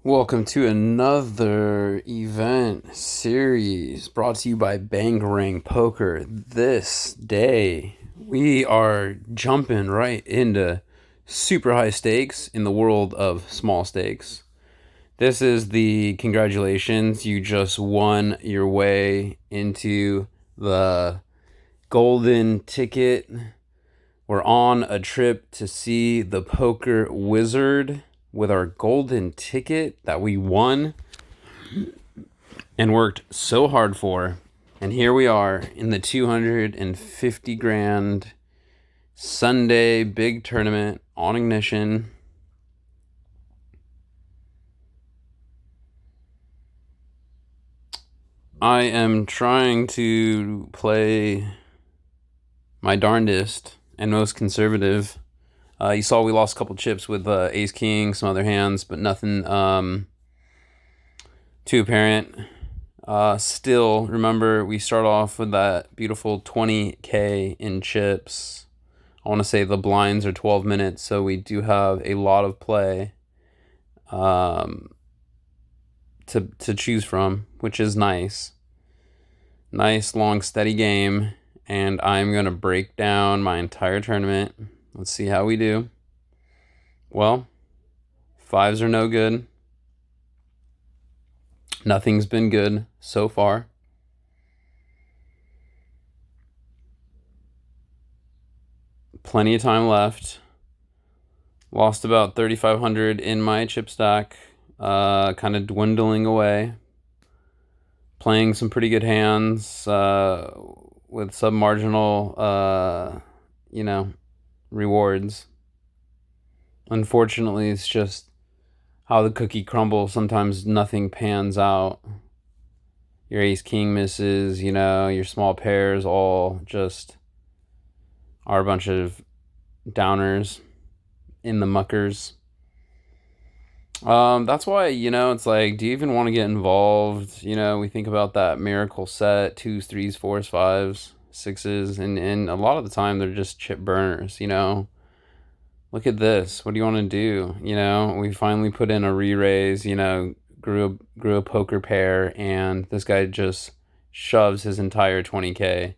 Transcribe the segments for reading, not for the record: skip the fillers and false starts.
Welcome to another event series brought to you by Bangarang Poker. This day, we are jumping right into super high stakes in the world of small stakes. This is the congratulations, you just won your way into the golden ticket. We're on a trip to see the poker wizard with our golden ticket that we won and worked so hard for. And here we are in the 250 grand Sunday big tournament on Ignition. I am trying to play my darndest and most conservative. You saw we lost a couple chips with Ace King, some other hands, but nothing too apparent. Still, remember, we start off with that beautiful 20K in chips. I want to say the blinds are 12 minutes, so we do have a lot of play to choose from, which is nice. Nice, long, steady game, and I'm going to break down my entire tournament. Let's see how we do. Well, fives are no good. Nothing's been good so far. Plenty of time left. Lost about 3,500 in my chip stack. Kind of dwindling away. Playing some pretty good hands with sub-marginal, rewards. Unfortunately, it's just how the cookie crumbles. Sometimes nothing pans out. Your ace king misses, your small pairs all just are a bunch of downers in the muckers. That's why, it's like, do you even want to get involved? We think about that miracle set, twos, threes, fours, fives, sixes, and a lot of the time they're just chip burners, Look at this. What do you want to do? We finally put in a re-raise, grew a poker pair, and this guy just shoves his entire 20K.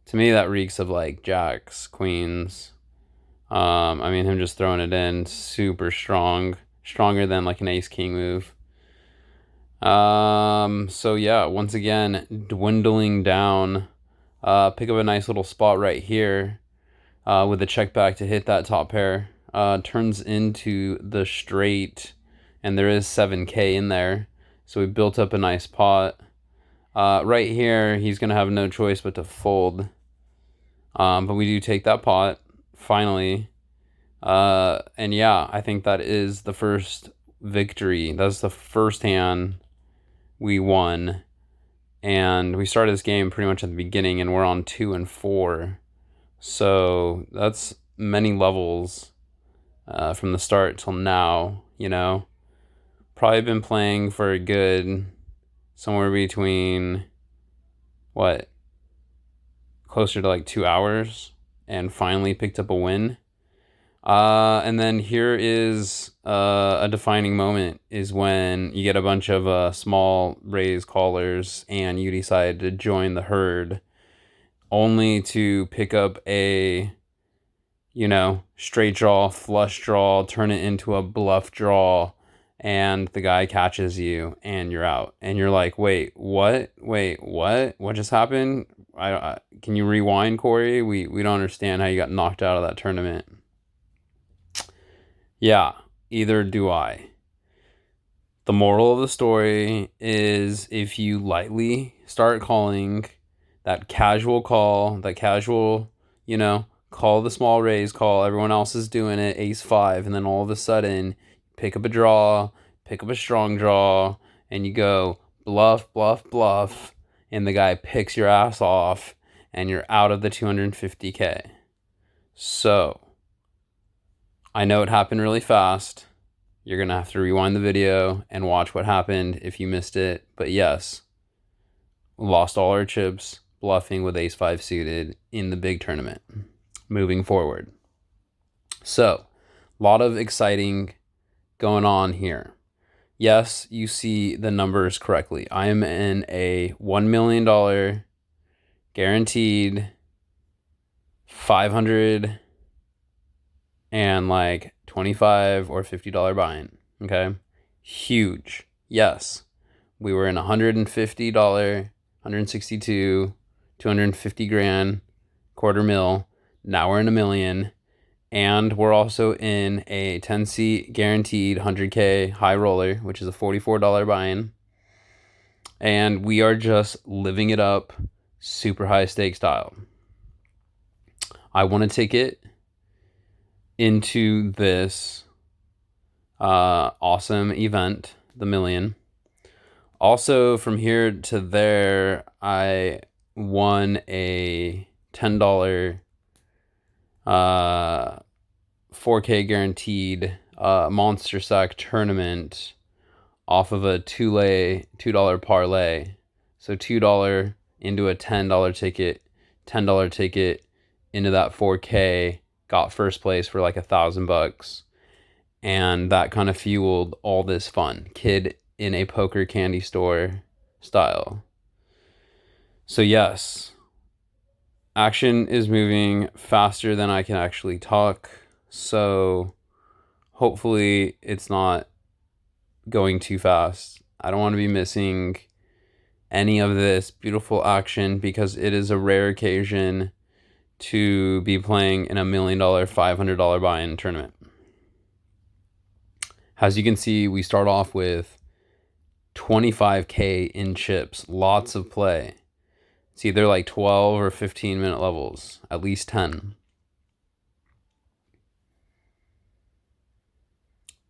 To me, that reeks of like jacks, queens. Him just throwing it in super strong, stronger than like an ace king move. So yeah, once again, dwindling down. Pick up a nice little spot right here. With the check back to hit that top pair. Turns into the straight, and there is 7K in there. So we built up a nice pot. Right here, he's going to have no choice but to fold. But we do take that pot, finally. And yeah, I think that is the first victory. That's the first hand we won. And we started this game pretty much at the beginning, and we're on 2 and 4. So that's many levels from the start till now, Probably been playing for a good somewhere between, closer to like 2 hours, and finally picked up a win. And then here is a defining moment is when you get a bunch of small raise callers and you decide to join the herd only to pick up a, straight draw, flush draw, turn it into a bluff draw, and the guy catches you and you're out. And you're like, wait, what? What just happened? Can you rewind, Corey? We don't understand how you got knocked out of that tournament. Yeah, either do I. The moral of the story is if you lightly start calling that casual call, call the small raise call, everyone else is doing it, ace five, and then all of a sudden pick up a draw, pick up a strong draw, and you go bluff, bluff, bluff, and the guy picks your ass off, and you're out of the 250K. So, I know it happened really fast. You're going to have to rewind the video and watch what happened if you missed it. But yes, lost all our chips bluffing with ace five suited in the big tournament. Moving forward. So, a lot of exciting going on here. Yes, you see the numbers correctly. I am in a $1 million guaranteed 500 and like 25 or $50 buy-in. Okay. Huge. Yes. We were in $150, 162, 250 grand, quarter mil. Now we're in $1 million. And we're also in a 10-seat guaranteed 100K high roller, which is a $44 buy-in. And we are just living it up, super high stake style. I want to take it into this awesome event, the million. Also, from here to there, I won a $10 4K guaranteed monster sack tournament off of a $2 parlay. So $2 into a $10 ticket, $10 ticket into that 4K, got first place for like $1,000. And that kind of fueled all this fun. Kid in a poker candy store style. So yes, action is moving faster than I can actually talk. So hopefully it's not going too fast. I don't want to be missing any of this beautiful action because it is a rare occasion to be playing in $1 million, $500 buy-in tournament. As you can see, we start off with 25K in chips, lots of play. It's either like 12 or 15-minute levels, at least 10.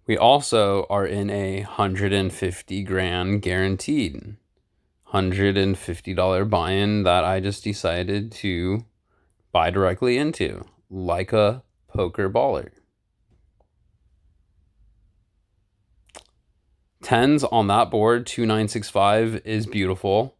We also are in a 150 grand guaranteed, $150 buy-in that I just decided to buy directly into, like a poker baller. Tens on that board, 2965 is beautiful.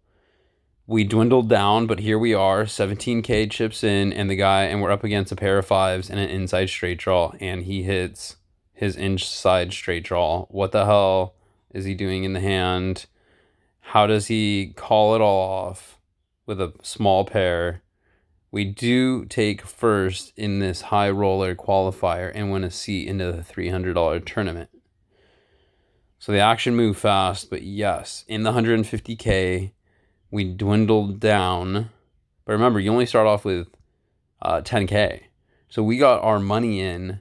We dwindled down, but here we are, 17K chips in, and we're up against a pair of fives and an inside straight draw, and he hits his inside straight draw. What the hell is he doing in the hand? How does he call it all off with a small pair? We do take first in this high roller qualifier and win a seat into the $300 tournament. So the action moved fast, but yes, in the 150K, we dwindled down. But remember, you only start off with 10K. So we got our money in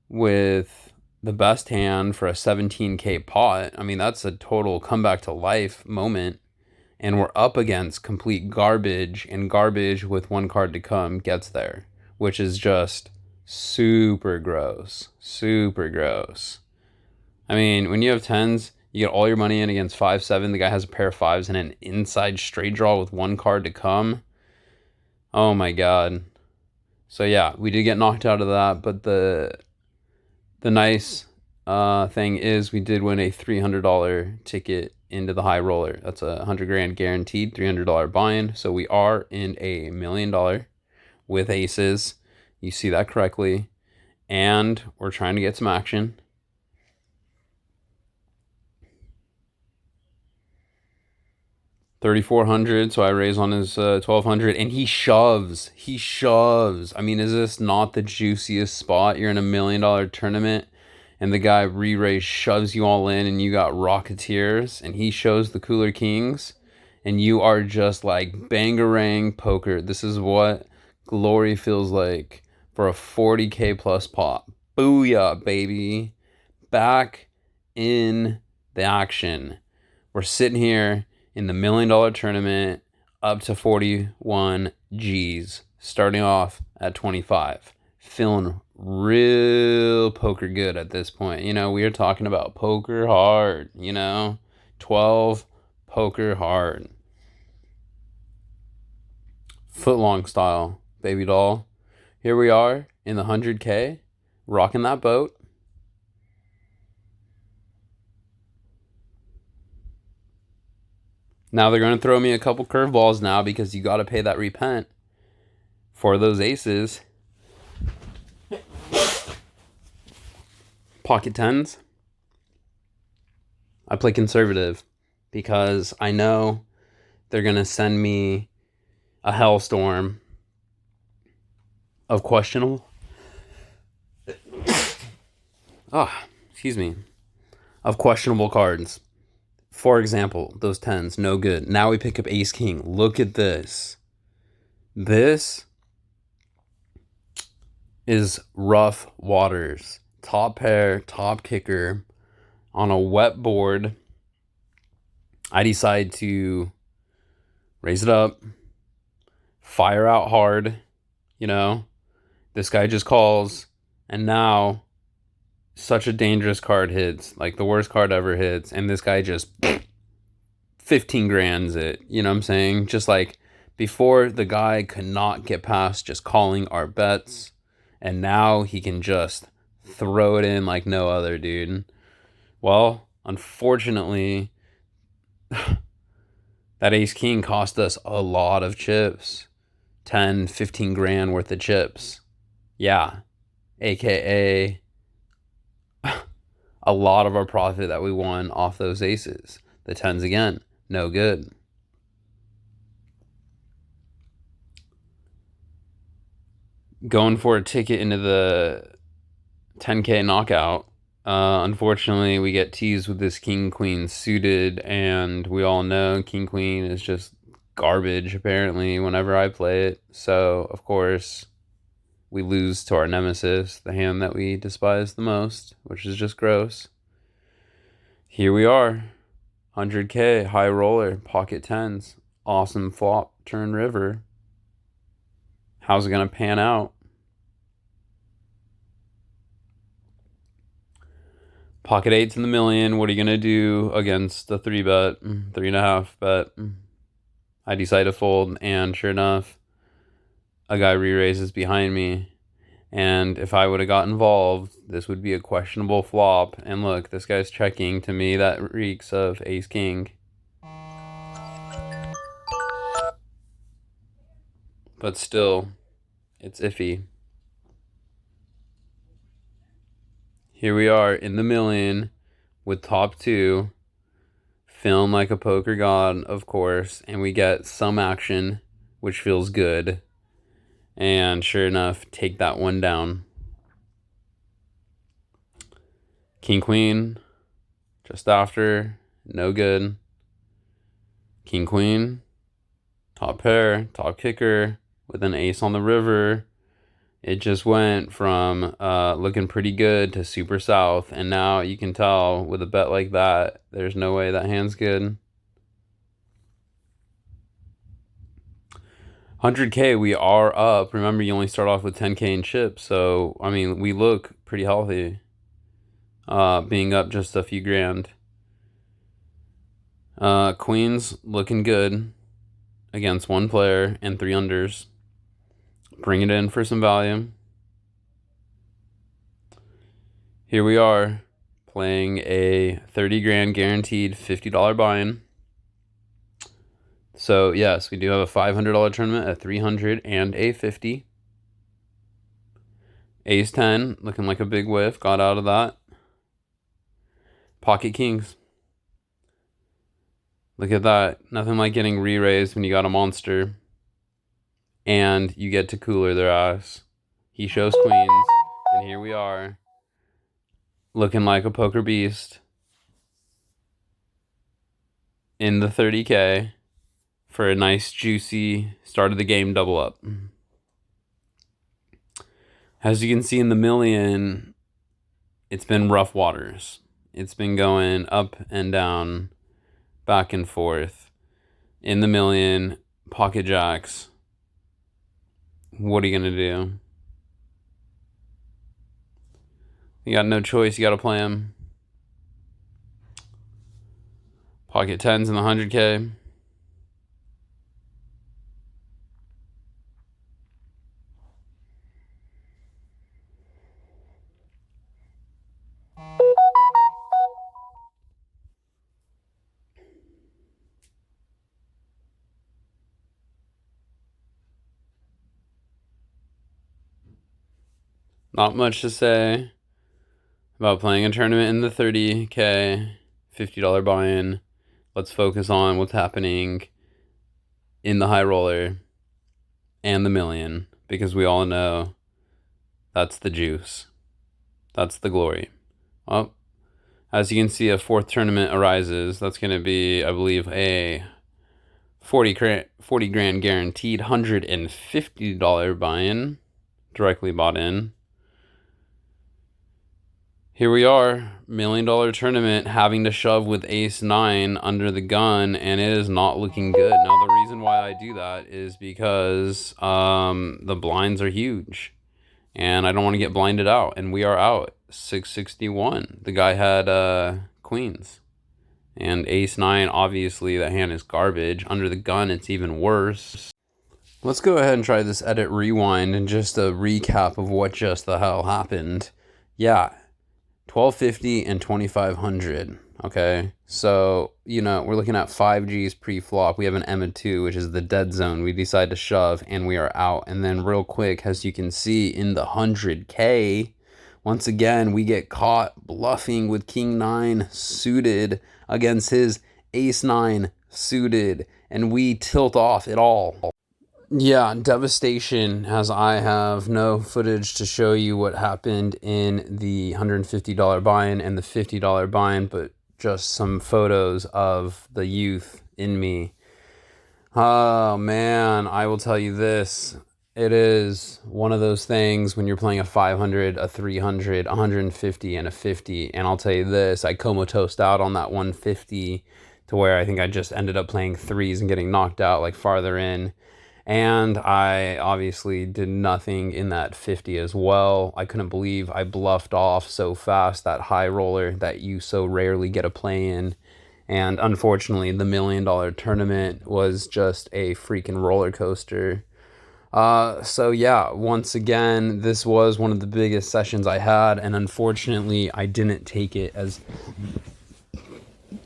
with the best hand for a 17K pot. I mean, that's a total comeback to life moment. And we're up against complete garbage, and garbage with one card to come gets there, which is just super gross. Super gross. I mean, when you have tens, you get all your money in against 5-7. The guy has a pair of fives and an inside straight draw with one card to come. Oh my god. So yeah, we did get knocked out of that, but the nice thing is we did win a $300 ticket into the high roller. That's a 100 grand guaranteed, $300 buy-in. So we are in a $1 million with aces. You see that correctly. And we're trying to get some action. $3,400, so I raise on his $1,200, and he shoves. I mean, is this not the juiciest spot? You're in $1 million tournament, and the guy re-raise shoves you all in, and you got Rocketeers, and he shows the Cooler Kings, and you are just like bangarang poker. This is what glory feels like for a 40K plus pot. Booyah, baby. Back in the action. We're sitting here in the $1 million tournament, up to 41 G's, starting off at 25. Feeling real poker good at this point. You know, we are talking about poker hard, 12 poker hard. Footlong style, baby doll. Here we are in the 100K, rocking that boat. Now they're going to throw me a couple curveballs now because you got to pay that repent for those aces. Pocket tens. I play conservative because I know they're going to send me a hellstorm of questionable. Excuse me. Of questionable cards. For example, those 10s, no good. Now we pick up Ace King. Look at this. This is rough waters. Top pair, top kicker on a wet board. I decide to raise it up, fire out hard, you know. This guy just calls, and now such a dangerous card hits, like the worst card ever hits, and this guy just 15 grands it, you know what I'm saying? Just like before, the guy could not get past just calling our bets, and now he can just throw it in like no other, dude. Well, unfortunately, that Ace King cost us a lot of chips. 10, 15 grand worth of chips. Yeah. AKA a lot of our profit that we won off those aces. The 10s again, no good. Going for a ticket into the 10K knockout. Unfortunately, we get teased with this King Queen suited, and we all know King Queen is just garbage apparently whenever I play it. So, of course, we lose to our nemesis, the hand that we despise the most, which is just gross. Here we are. 100K, high roller, pocket 10s, awesome flop, turn river. How's it going to pan out? Pocket 8s in the million. What are you going to do against the 3-bet, 3.5 bet? I decide to fold, and sure enough, a guy re-raises behind me. And if I would have got involved, this would be a questionable flop. And look, this guy's checking. To me, that reeks of Ace King. But still, it's iffy. Here we are in the million with top 2. Feeling like a poker god, of course. And we get some action, which feels good. And sure enough, take that one down. King Queen, just after, no good. King Queen, top pair, top kicker, with an ace on the river. It just went from looking pretty good to super south, and now you can tell with a bet like that, there's no way that hand's good. 100K, we are up. Remember, you only start off with 10K in chips, so, I mean, we look pretty healthy, being up just a few grand. Queens looking good against one player and 3 unders. Bring it in for some value. Here we are playing a 30 grand guaranteed $50 buy-in. So yes, we do have a $500 tournament at 300 and a 50. Ace 10 looking like a big whiff, got out of that. Pocket Kings. Look at that. Nothing like getting re-raised when you got a monster. And you get to cooler their ass. He shows queens, and here we are, looking like a poker beast in the 30K for a nice juicy start of the game double up. As you can see in the million, it's been rough waters. It's been going up and down, back and forth. In the million, pocket jacks. What are you going to do? You got no choice. You got to play them. Pocket 10s in the 100K. Not much to say about playing a tournament in the 30K. $50 buy-in. Let's focus on what's happening in the high roller and the million, because we all know that's the juice. That's the glory. Well, as you can see, a fourth tournament arises. That's going to be, I believe, a 40 grand guaranteed, $150 buy-in, directly bought in. Here we are, $1 million tournament, having to shove with ace-9 under the gun, and it is not looking good. Now, the reason why I do that is because the blinds are huge, and I don't want to get blinded out, and we are out, 661. The guy had queens, and ace-9, obviously, that hand is garbage. Under the gun, it's even worse. Let's go ahead and try this edit rewind and just a recap of what just the hell happened. Yeah. 1250 and 2500. Okay, so we're looking at 5Gs pre-flop. We have an M2, which is the dead zone. We decide to shove and we are out. And then real quick, as you can see in the 100K, once again we get caught bluffing with King 9 suited against his Ace 9 suited, and we tilt off it all. Yeah, devastation, as I have no footage to show you what happened in the $150 buy-in and the $50 buy-in, but just some photos of the youth in me. Oh, man, I will tell you this. It is one of those things when you're playing a 500, a 300, 150, and a 50. And I'll tell you this, I comatose out on that 150 to where I think I just ended up playing threes and getting knocked out like farther in. And I obviously did nothing in that 50 as well. I couldn't believe I bluffed off so fast that high roller that you so rarely get a play in. And unfortunately, the $1 million tournament was just a freaking roller coaster. So yeah, once again, this was one of the biggest sessions I had. And unfortunately, I didn't take it as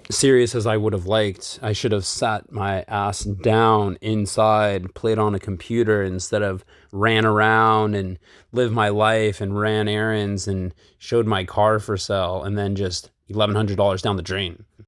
serious as I would have liked. I should have sat my ass down inside, played on a computer instead of ran around and lived my life and ran errands and showed my car for sale and then just $1,100 down the drain.